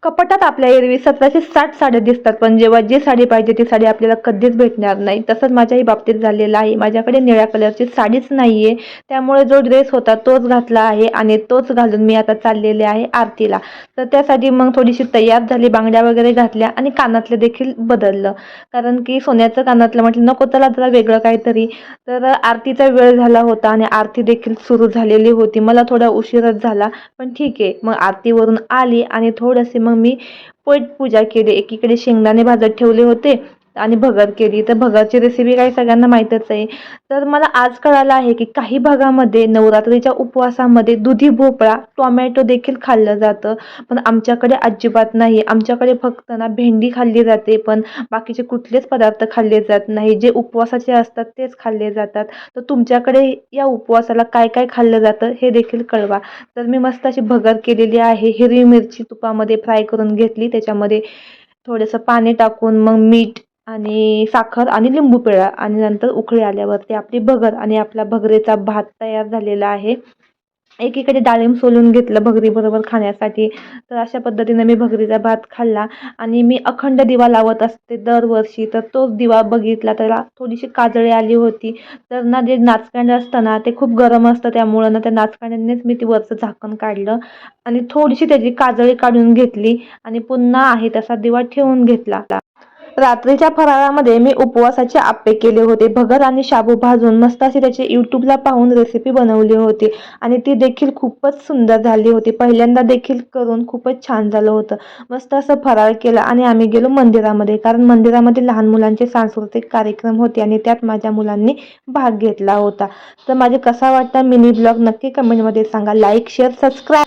कपाटात आपल्या एरवी 1760 साड्या दिसतात, पण जेव्हा जी साडी पाहिजे ती साडी आपल्याला कधीच भेटणार नाही. तसंच माझ्याही बाबतीत झालेलं आहे. माझ्याकडे निळ्या कलरची साडीच नाहीये. त्यामुळे जो ड्रेस होता तोच घातला आहे आणि तोच घालून मी आता चाललेले आहे आरतीला. तर त्यासाठी मग थोडीशी तयार झाली, बांगड्या वगैरे घातल्या आणि कानातलं देखील बदललं. कारण की सोन्याचं कानातलं म्हटलं नको त्याला जरा वेगळं काहीतरी. तर आरतीचा वेळ झाला होता आणि आरती देखील सुरू झालेली होती. मला थोडा उशीरच झाला, पण ठीक आहे. मग आरतीवरून आली आणि थोडेसे मग मी पूजा केली. एकीकडे शेंगदाणे भाजत ठेवले होते आणि भगर केली. तर भगरची रेसिपी काही सगळ्यांना माहीतच आहे. तर मला आज कळालं आहे की काही भागामध्ये नवरात्रीच्या उपवासामध्ये दुधी भोपळा, टोमॅटो देखील खाल्लं जातं. पण आमच्याकडे अजिबात नाही. आमच्याकडे फक्त ना भेंडी खाल्ली जाते, पण बाकीचे कुठलेच पदार्थ खाल्ले जात नाही. जे उपवासाचे असतात तेच खाल्ले जातात. तर तुमच्याकडे या उपवासाला काय काय खाल्लं जातं हे देखील कळवा. तर मी मस्त अशी भगर केलेली आहे. हिरवी मिरची तुपामध्ये फ्राय करून घेतली. त्याच्यामध्ये थोडंसं पाणी टाकून मग मीठ आणि साखर आणि लिंबू पिळा आणि नंतर उकळी आल्यावरती आपली भगर आणि आपला भगरेचा भात तयार झालेला आहे. एकीकडे डाळिंब सोलून घेतलं भगरीबरोबर खाण्यासाठी. तर अशा पद्धतीने मी भगरीचा भात खाल्ला आणि मी अखंड दिवा लावत असते दरवर्षी. तर तोच दिवा बघितला, त्याला थोडीशी काजळी आली होती. तर ना जे नाचकांड असतं ना ते खूप गरम असतं, त्यामुळं ना त्या नाचकांड्यांनीच मी ती वरचं झाकण काढलं आणि थोडीशी त्याची काजळी काढून घेतली आणि पुन्हा आहे तसा दिवा ठेवून घेतला. रात्रीच्या फराळामध्ये मी उपवासाचे आप्पे केले होते. भगर आणि शाबू भाजून मस्त अशी त्याची यूट्यूबला पाहून रेसिपी बनवली होती आणि ती देखील खूपच सुंदर झाली होती. पहिल्यांदा देखील करून खूपच छान झालं होतं. मस्त असं फराळ केलं आणि आम्ही गेलो मंदिरामध्ये, कारण मंदिरामध्ये लहान मुलांचे सांस्कृतिक कार्यक्रम होते आणि त्यात माझ्या मुलांनी भाग घेतला होता. तर माझे कसा वाटता मिनी ब्लॉग नक्की कमेंटमध्ये सांगा. Like, share, subscribe.